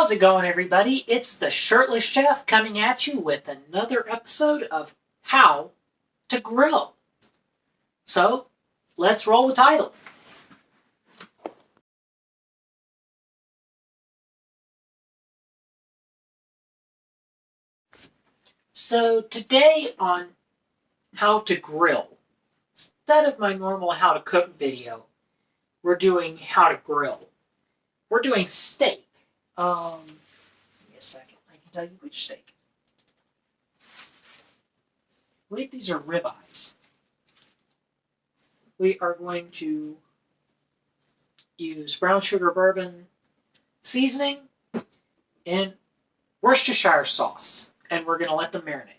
How's it going, everybody? It's the Shirtless Chef coming at you with another episode of How to Grill. So, let's roll the title. So, today on How to Grill, instead of my normal How to Cook video, we're doing How to Grill. We're doing steak. Give me a second. I can tell you which steak. I believe these are ribeyes. We are going to use brown sugar bourbon seasoning and Worcestershire sauce, and we're going to let them marinate.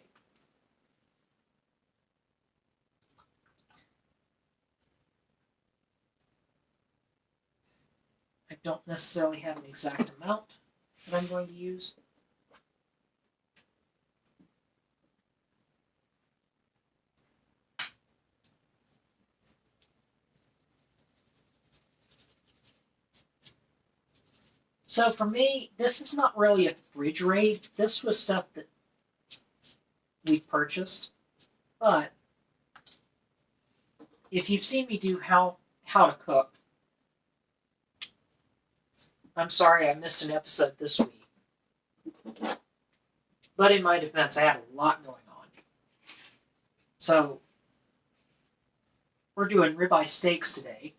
I don't necessarily have an exact amount that I'm going to use. So for me, this is not really a fridge raid. This was stuff that we purchased. But if you've seen me do how to cook, I'm sorry I missed an episode this week. But in my defense, I had a lot going on. So we're doing ribeye steaks today.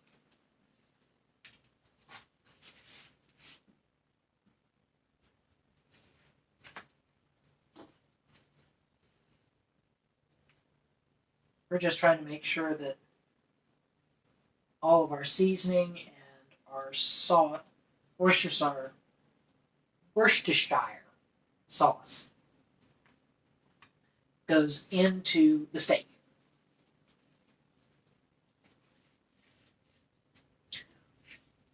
We're just trying to make sure that all of our seasoning and our sauce, Worcestershire sauce goes into the steak.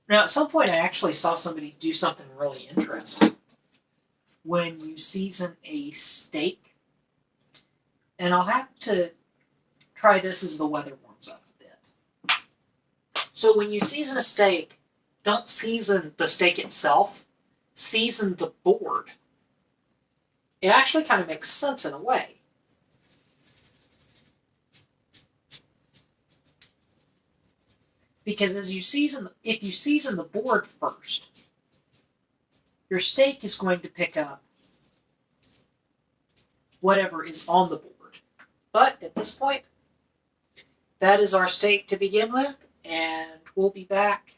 Now, at some point, I actually saw somebody do something really interesting. When you season a steak, and I'll have to try this as the weather warms up a bit. So when you season a steak, don't season the steak itself, season the board. It actually kind of makes sense in a way. Because if you season the board first, your steak is going to pick up whatever is on the board. But at this point, that is our steak to begin with, and we'll be back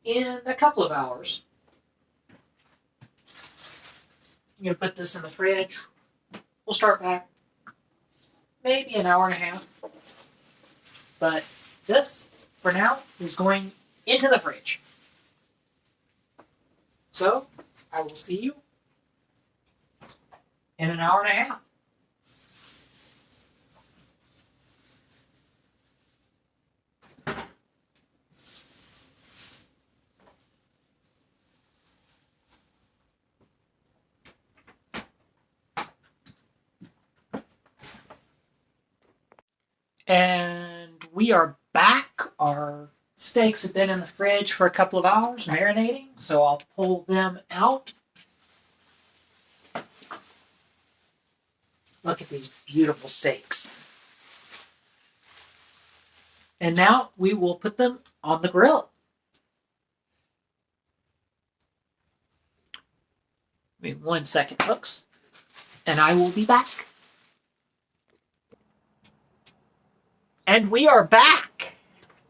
in a couple of hours. I'm going to put this in the fridge. We'll start back maybe an hour and a half. But this, for now, is going into the fridge. So, I will see you in an hour and a half. And we are back. Our steaks have been in the fridge for a couple of hours, marinating, so I'll pull them out. Look at these beautiful steaks. And now we will put them on the grill. Give me 1 second, folks, and I will be back. And we are back.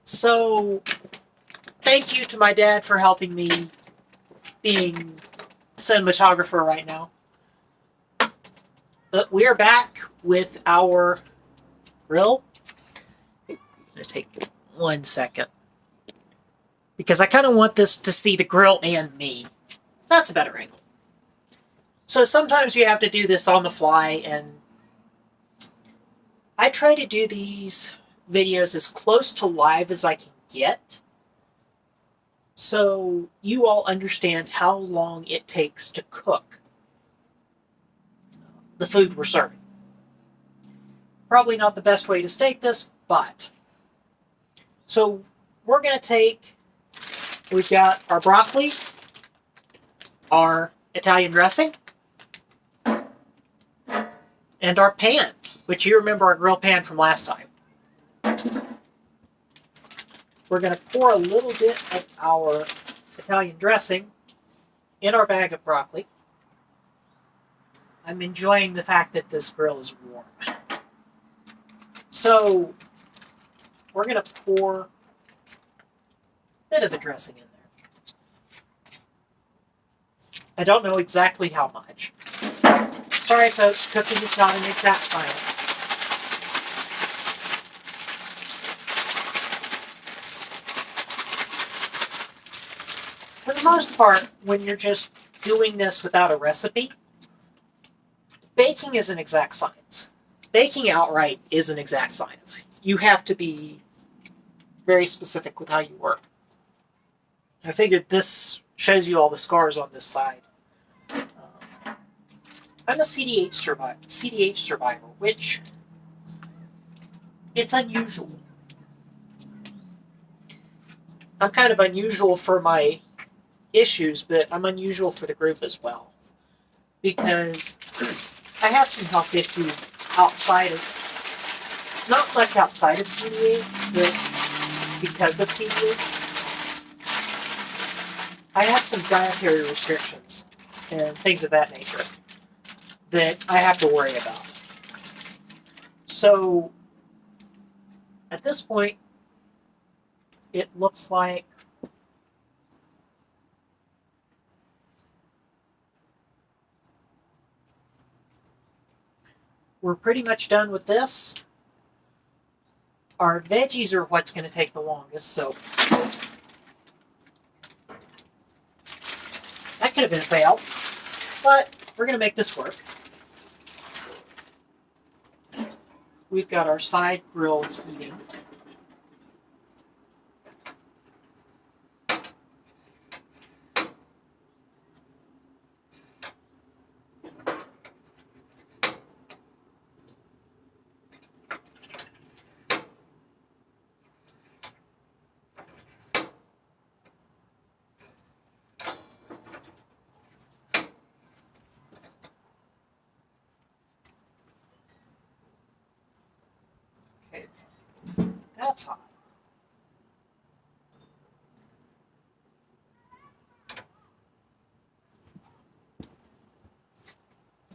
So, thank you to my dad for helping me being cinematographer right now. But we are back with our grill. I'm going to take 1 second. Because I kind of want this to see the grill and me. That's a better angle. So sometimes you have to do this on the fly, and I try to do these videos as close to live as I can get, so you all understand how long it takes to cook the food we're serving. Probably not the best way to state this, but so we're going to take, we've got our broccoli, our Italian dressing and our pan, which you remember our grill pan from last time. We're going to pour a little bit of our Italian dressing in our bag of broccoli. I'm enjoying the fact that this grill is warm. So we're going to pour a bit of the dressing in there. I don't know exactly how much. Sorry folks, cooking is not an exact science. For the most part, when you're just doing this without a recipe, baking is an exact science. Baking outright is an exact science. You have to be very specific with how you work. I figured this shows you all the scars on this side. I'm a CDH survivor, which it's unusual. I'm kind of unusual for my issues, but I'm unusual for the group as well. Because I have some health issues outside of, not much outside of CDH, but because of CDH. I have some dietary restrictions and things of that nature that I have to worry about. So, at this point, it looks like we're pretty much done with this. Our veggies are what's going to take the longest, so that could have been a fail, but we're going to make this work. We've got our side grill heating. Okay, that's hot.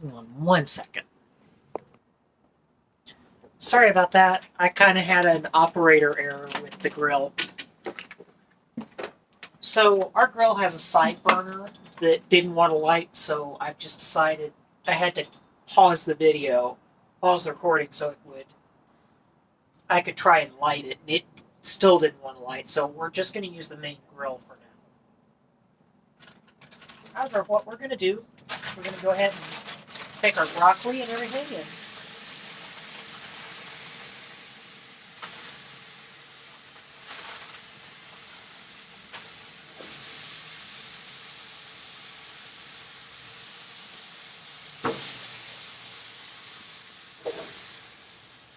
Hang on 1 second. Sorry about that. I kind of had an operator error with the grill. So our grill has a side burner that didn't want to light, so I've just decided I had to pause the recording so I could try and light it, and it still didn't want to light, so we're just going to use the main grill for now. However, what we're going to do, we're going to go ahead and take our broccoli and everything and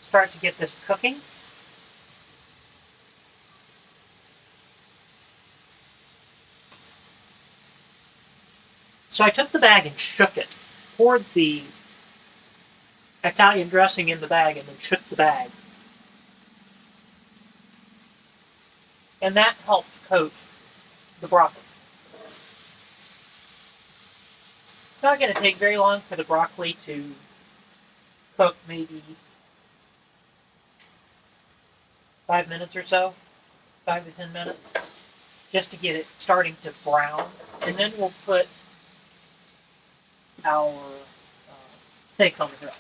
start to get this cooking. So I took the bag and shook it, poured the Italian dressing in the bag and then shook the bag. And that helped coat the broccoli. It's not going to take very long for the broccoli to cook, maybe 5 minutes or so, 5 to 10 minutes, just to get it starting to brown. And then we'll put our steaks on the grill.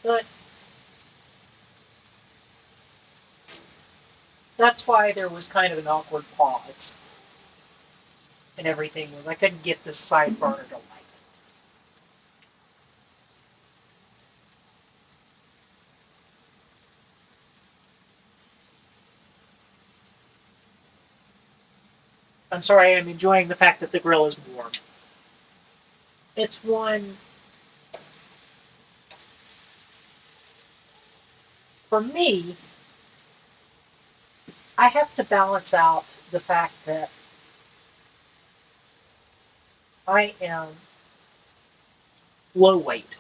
But that's why there was kind of an awkward pause and everything, was I couldn't get this side burner to light. I'm sorry, I'm enjoying the fact that the grill is warm. It's one for me, I have to balance out the fact that I am low weight.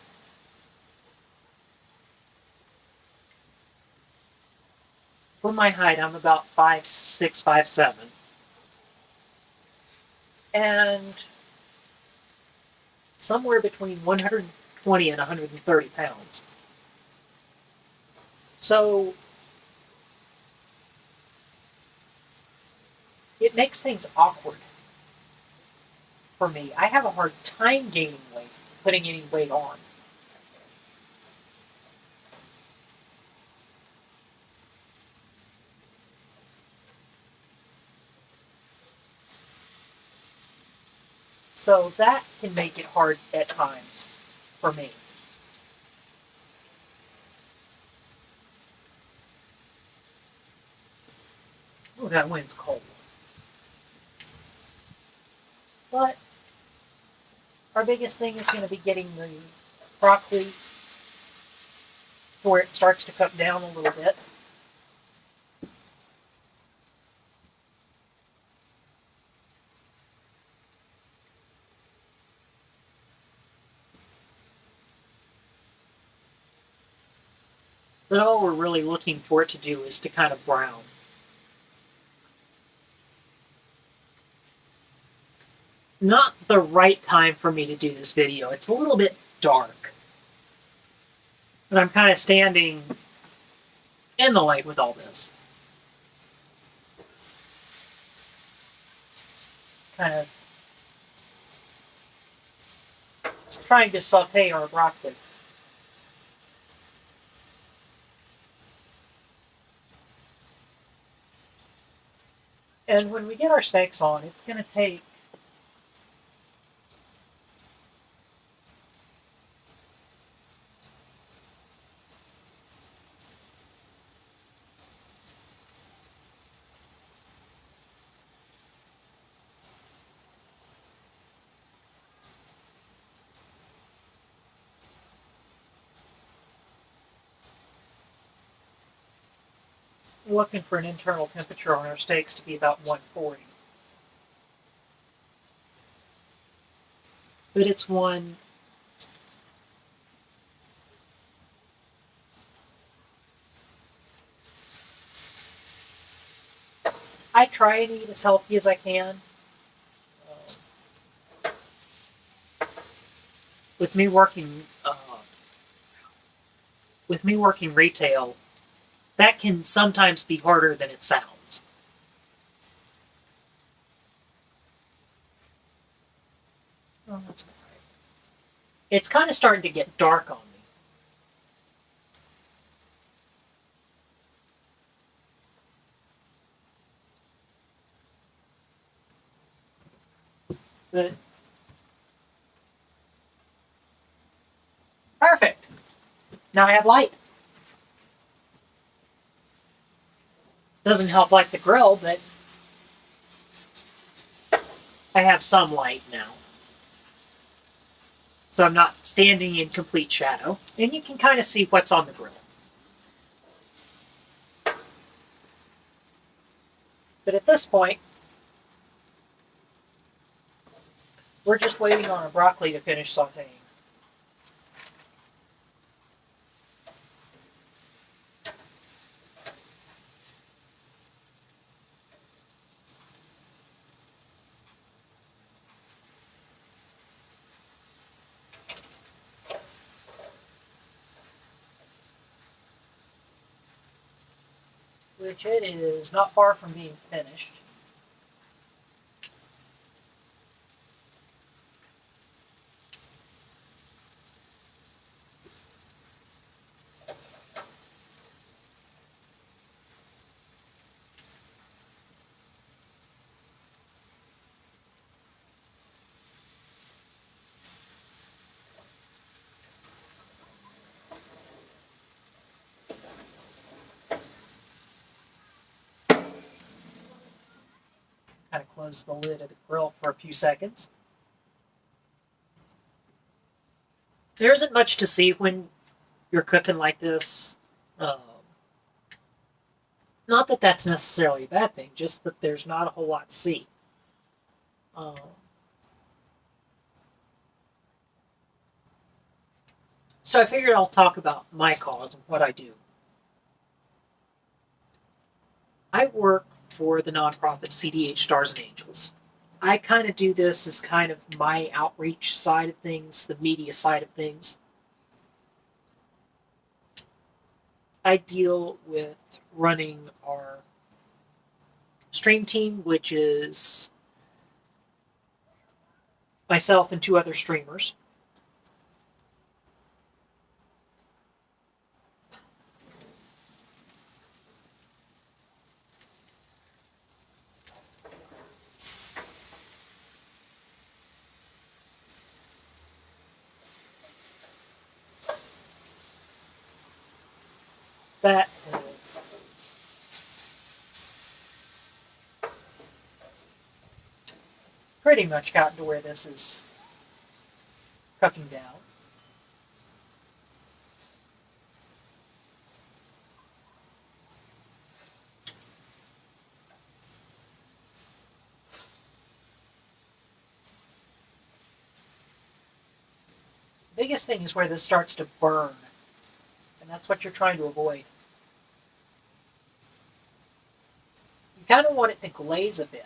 For my height, I'm about 5'6", 5'7". And somewhere between 120 and 130 pounds. So it makes things awkward for me. I have a hard time gaining weight, putting any weight on. So that can make it hard at times for me. Oh, that wind's cold. But our biggest thing is going to be getting the broccoli to where it starts to cook down a little bit. But all we're really looking for it to do is to kind of brown. Not the right time for me to do this video. It's a little bit dark. But I'm kind of standing in the light with all this. Kind of trying to saute our broccoli. And when we get our steaks on, it's going to take we're looking for an internal temperature on our steaks to be about 140. But it's one I try and eat as healthy as I can. With me working retail, that can sometimes be harder than it sounds. Oh, that's all right. It's kind of starting to get dark on me. But perfect. Now I have light. Doesn't help like the grill, but I have some light now. So I'm not standing in complete shadow. And you can kind of see what's on the grill. But at this point, we're just waiting on our broccoli to finish sauteing. Which it is not far from being finished. Kind of close the lid of the grill for a few seconds. There isn't much to see when you're cooking like this. Not that that's necessarily a bad thing, just that there's not a whole lot to see. Um, so I figured I'll talk about my cause and what I do. I work for the nonprofit CDH Stars and Angels. I kind of do this as kind of my outreach side of things, the media side of things. I deal with running our stream team, which is myself and 2 other streamers. That has pretty much gotten to where this is cooking down. The biggest thing is where this starts to burn, and that's what you're trying to avoid. You kind of want it to glaze a bit.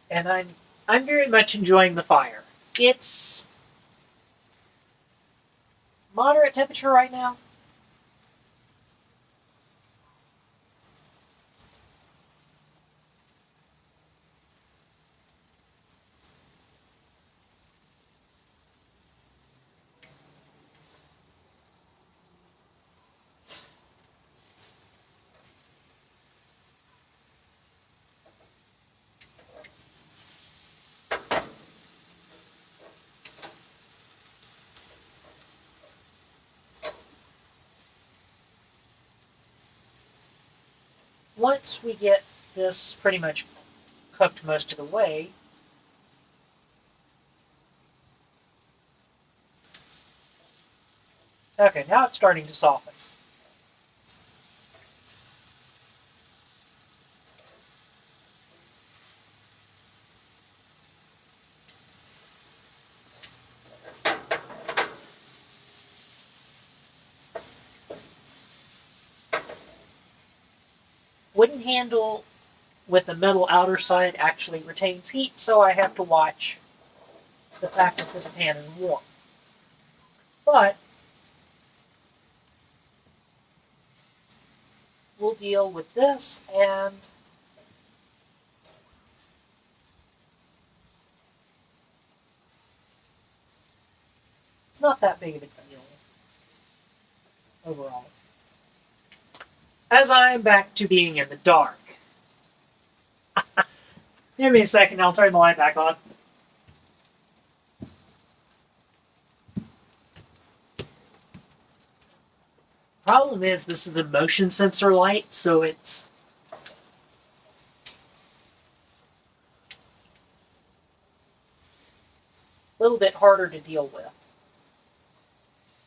And I'm very much enjoying the fire. It's moderate temperature right now. Once we get this pretty much cooked most of the way, okay, now it's starting to soften. Wooden handle with the metal outer side actually retains heat, so I have to watch the fact that this pan is warm. But we'll deal with this, and it's not that big of a deal overall. As I'm back to being in the dark. Give me a second, I'll turn the light back on. Problem is, this is a motion sensor light, so it's a little bit harder to deal with.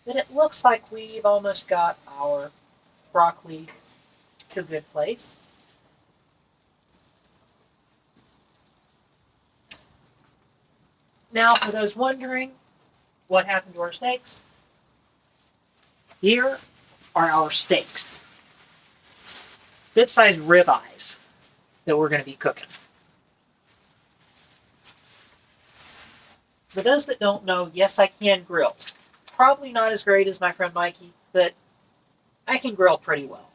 But it looks like we've almost got our broccoli to a good place. Now, for those wondering what happened to our steaks, here are our steaks. Good-sized ribeyes that we're going to be cooking. For those that don't know, yes, I can grill. Probably not as great as my friend Mikey, but I can grill pretty well.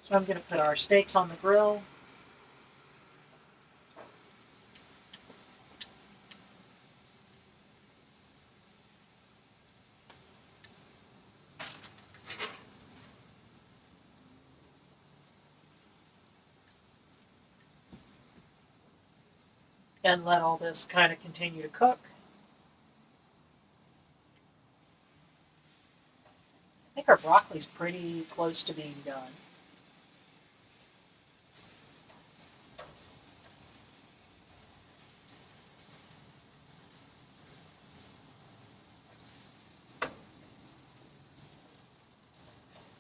So I'm going to put our steaks on the grill. and let all this kind of continue to cook. I think our broccoli's pretty close to being done.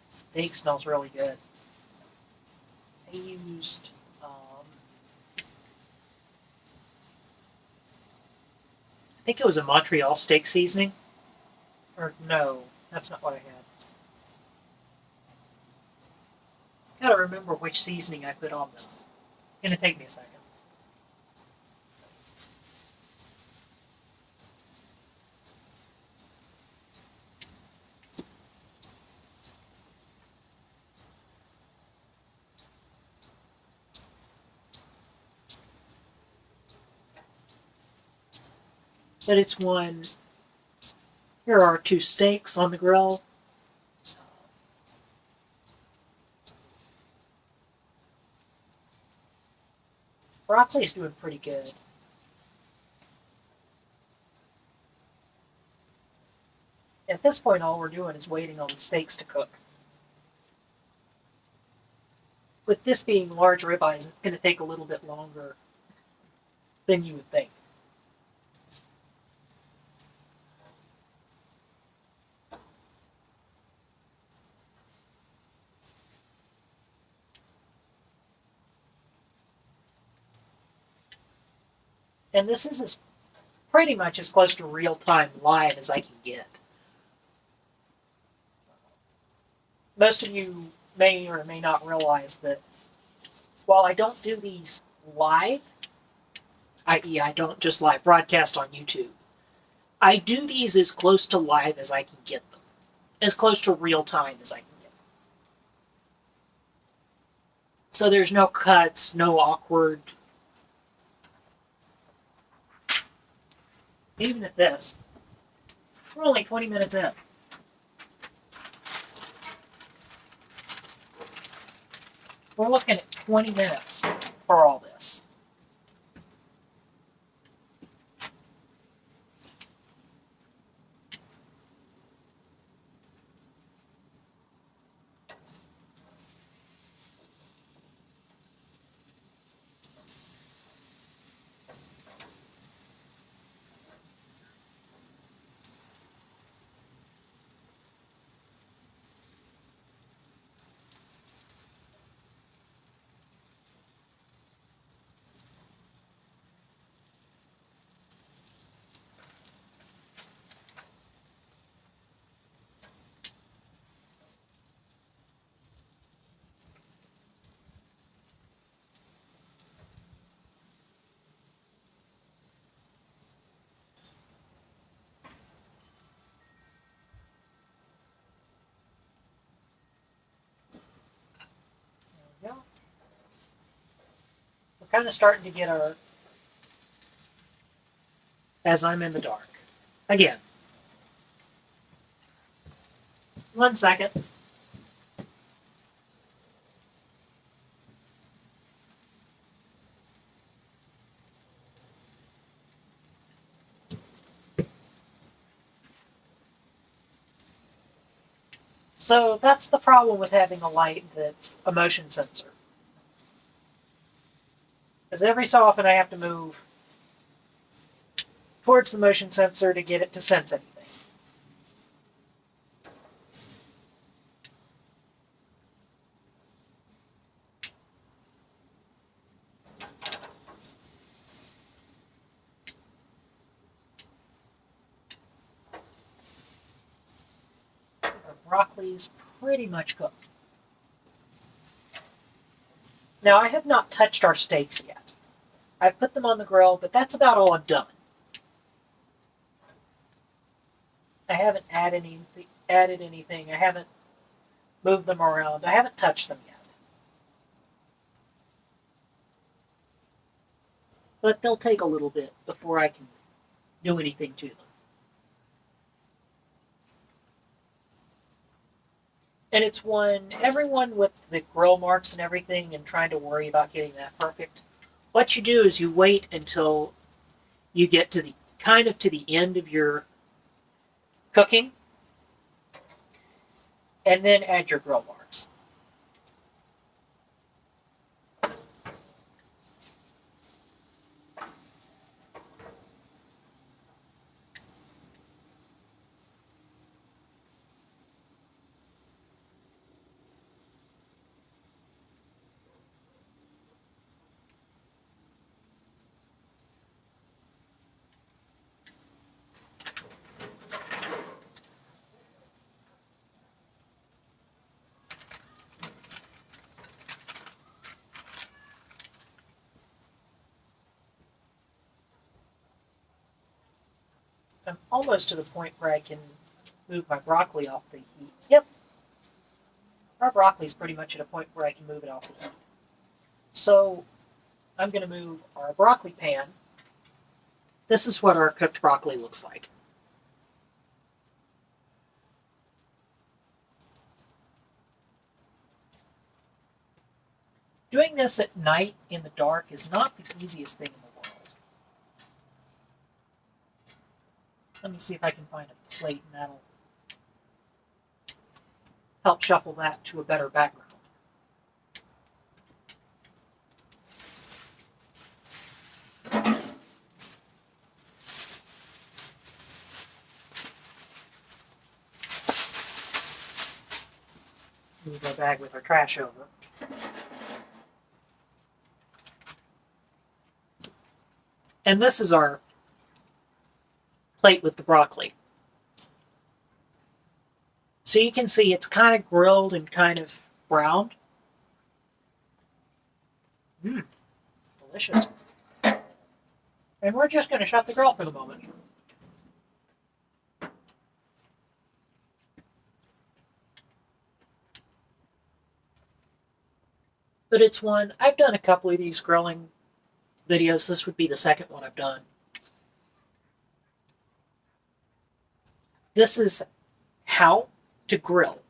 Steak smells really good. I used I think it was a Montreal steak seasoning. Or no, that's not what I had. Gotta remember which seasoning I put on this. It's gonna take me a second. But it's one. Here are 2 steaks on the grill. Broccoli's doing pretty good. At this point, all we're doing is waiting on the steaks to cook. With this being large ribeyes, it's going to take a little bit longer than you would think. And this is pretty much as close to real-time live as I can get. Most of you may or may not realize that while I don't do these live, i.e. I don't just live broadcast on YouTube, I do these as close to live as I can get them. As close to real-time as I can get them. So there's no cuts, no awkward. Even at this, we're only 20 minutes in. We're looking at 20 minutes for all this. There we go. We're kind of starting to get our... As I'm in the dark. Again. 1 second. So that's the problem with having a light that's a motion sensor. Because every so often I have to move towards the motion sensor to get it to sense anything. Our broccoli's pretty much cooked. Now I have not touched our steaks yet. I've put them on the grill, but that's about all I've done. I haven't added anything. I haven't moved them around. I haven't touched them yet. But they'll take a little bit before I can do anything to them. And it's everyone with the grill marks and everything and trying to worry about getting that perfect what you do is you wait until you get to the end of your cooking, and then add your grill marks. I'm almost to the point where I can move my broccoli off the heat. Yep, our broccoli is pretty much at a point where I can move it off the heat. So I'm going to move our broccoli pan. This is what our cooked broccoli looks like. Doing this at night in the dark is not the easiest thing in the world. Let me see if I can find a plate, and that'll help shuffle that to a better background. Move our bag with our trash over. And this is our plate with the broccoli. So you can see it's kind of grilled and kind of browned. Delicious. And we're just going to shut the grill for the moment. But it's one, I've done a couple of these grilling videos. This would be the second one I've done. This is how to grill.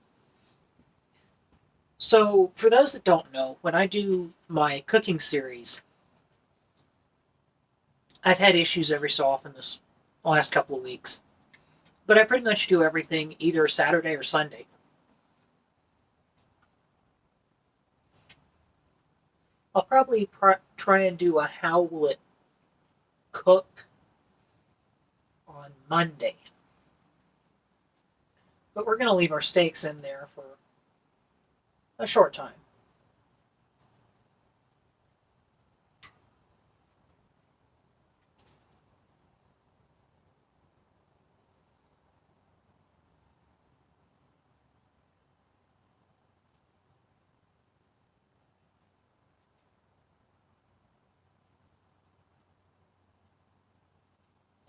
So for those that don't know, when I do my cooking series, I've had issues every so often this last couple of weeks. But I pretty much do everything either Saturday or Sunday. I'll probably try and do a how will it cook on Monday. But we're going to leave our steaks in there for a short time.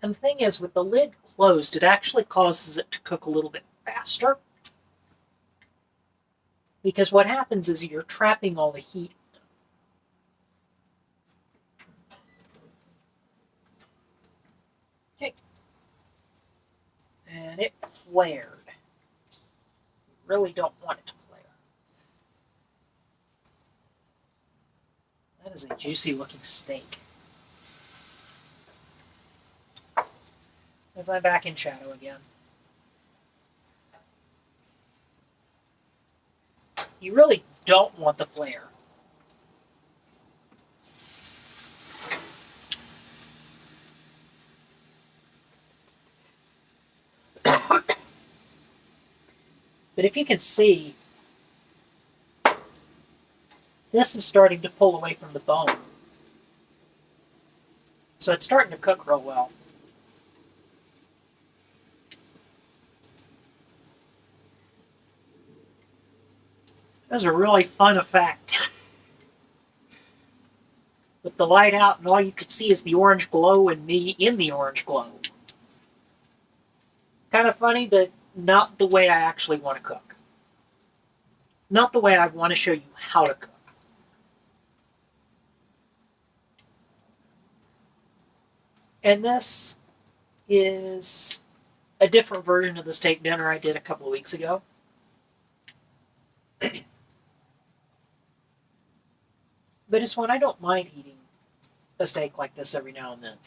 And the thing is, with the lid closed, it actually causes it to cook a little bit faster. Because what happens is you're trapping all the heat. Okay. And it flared. You really don't want it to flare. That is a juicy looking steak. As I'm back in shadow again. You really don't want the flare. But if you can see, this is starting to pull away from the bone. So it's starting to cook real well. That was a really fun effect. With the light out and all you could see is the orange glow and me in the orange glow. Kind of funny, but not the way I actually want to cook. Not the way I want to show you how to cook. And this is a different version of the steak dinner I did a couple of weeks ago. But it's one I don't mind eating a steak like this every now and then.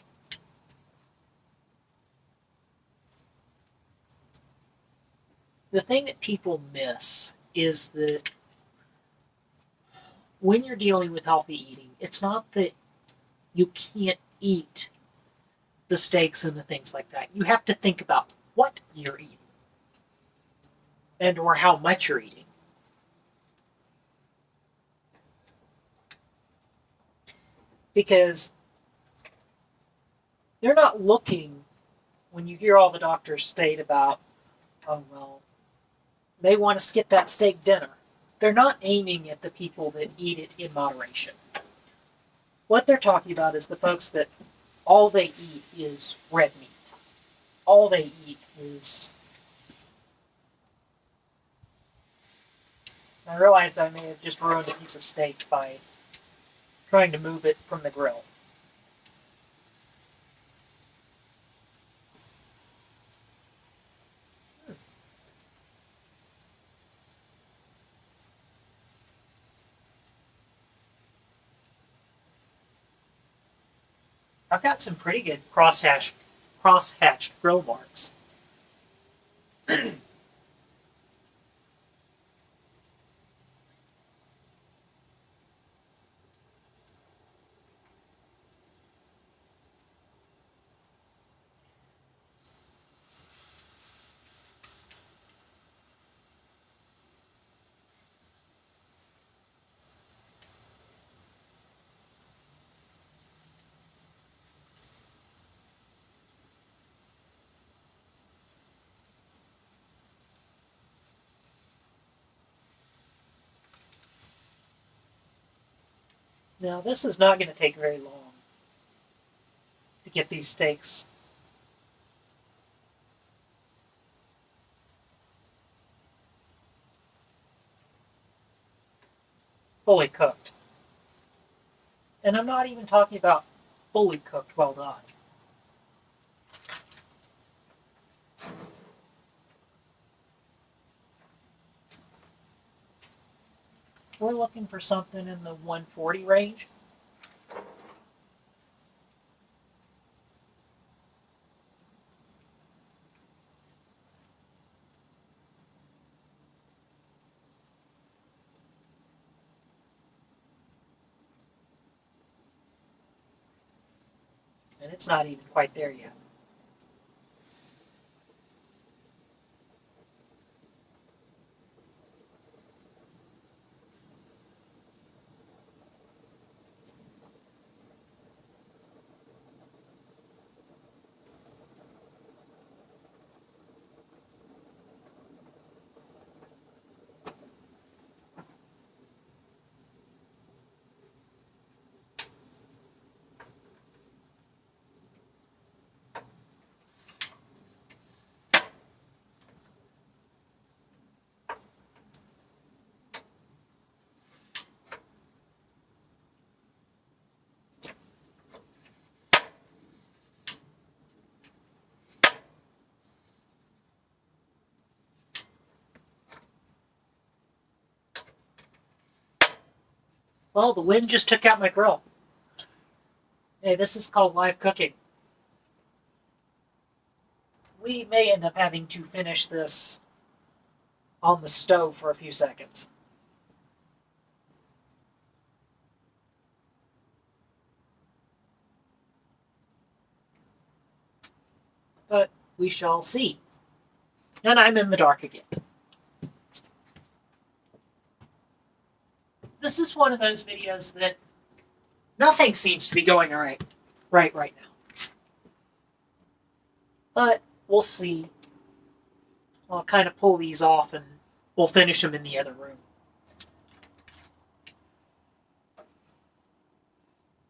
The thing that people miss is that when you're dealing with healthy eating, it's not that you can't eat the steaks and the things like that. You have to think about what you're eating and or how much you're eating. Because they're not looking, when you hear all the doctors state about, oh, well, they want to skip that steak dinner. They're not aiming at the people that eat it in moderation. What they're talking about is the folks that all they eat is red meat. All they eat is... I realized I may have just ruined a piece of steak by trying to move it from the grill. I've got some pretty good cross-hatched grill marks. Now, this is not going to take very long to get these steaks fully cooked. And I'm not even talking about fully cooked well done. We're looking for something in the 140 range. And it's not even quite there yet. Well, the wind just took out my grill. Hey, this is called live cooking. We may end up having to finish this on the stove for a few seconds. But we shall see. And I'm in the dark again. This is one of those videos that nothing seems to be going right now. But we'll see. I'll kind of pull these off and we'll finish them in the other room.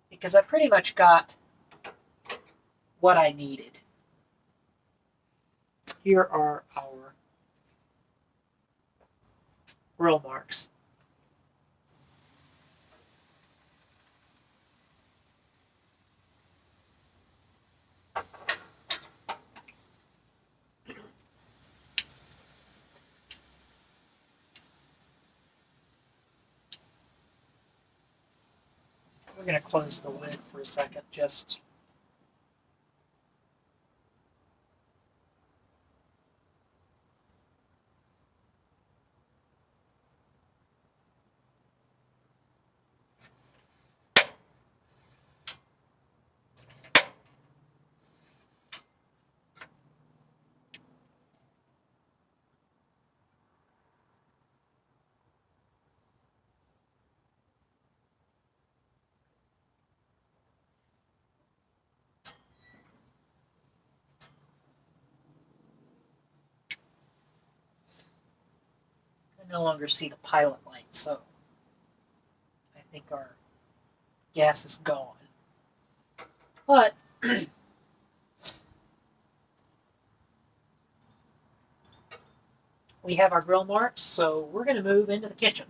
Because I pretty much got what I needed. Here are our grill marks. We're going to close the lid for a second, just. I no longer see the pilot light, so I think our gas is gone. But we have our grill marks, so we're going to move into the kitchen.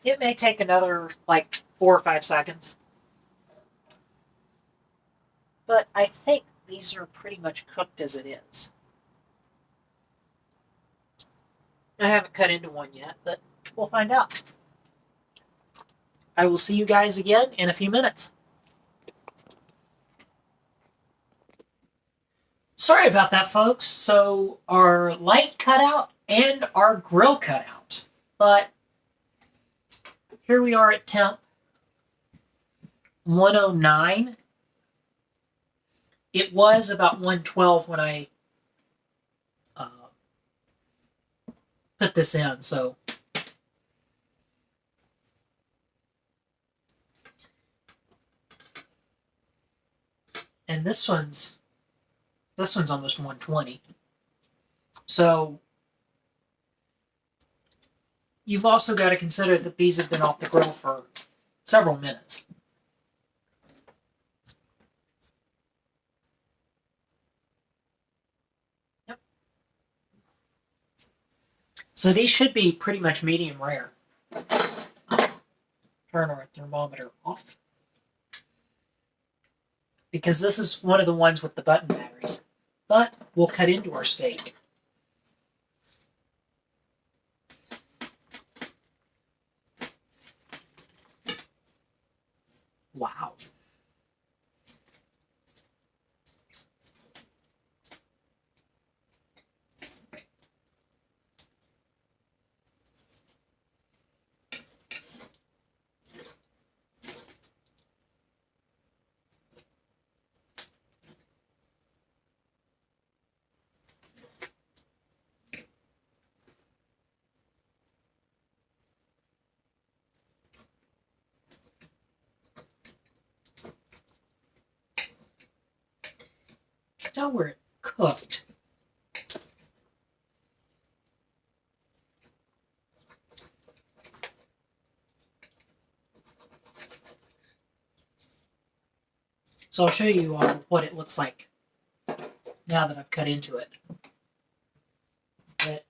It may take another, like, 4 or 5 seconds. But I think these are pretty much cooked as it is. I haven't cut into one yet, but we'll find out. I will see you guys again in a few minutes. Sorry about that, folks. So our light cut out and our grill cut out. But here we are at temp 109. It was about 112 when I put this in, so and this one's almost 120. So you've also got to consider that these have been off the grill for several minutes. Yep. So these should be pretty much medium rare. Turn our thermometer off, because this is one of the ones with the button batteries. But we'll cut into our steak. Wow. Now we're cooked. So I'll show you what it looks like now that I've cut into it. But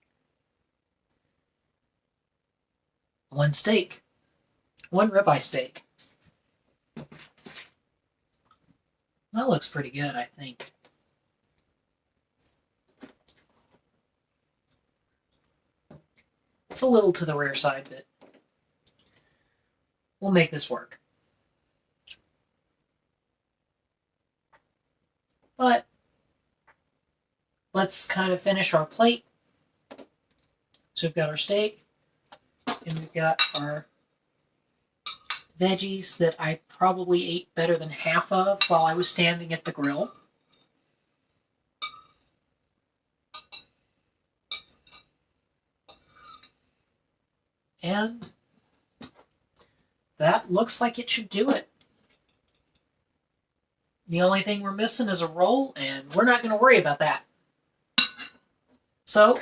one steak, one ribeye steak. That looks pretty good, I think. It's a little to the rare side, but we'll make this work. But let's kind of finish our plate. So we've got our steak, and we've got our veggies that I probably ate better than half of while I was standing at the grill. And that looks like it should do it. The only thing we're missing is a roll, and we're not going to worry about that. So,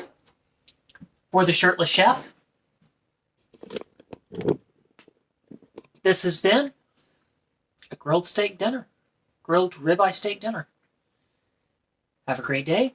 for the Shirtless Chef, this has been a grilled steak dinner, grilled ribeye steak dinner. Have a great day.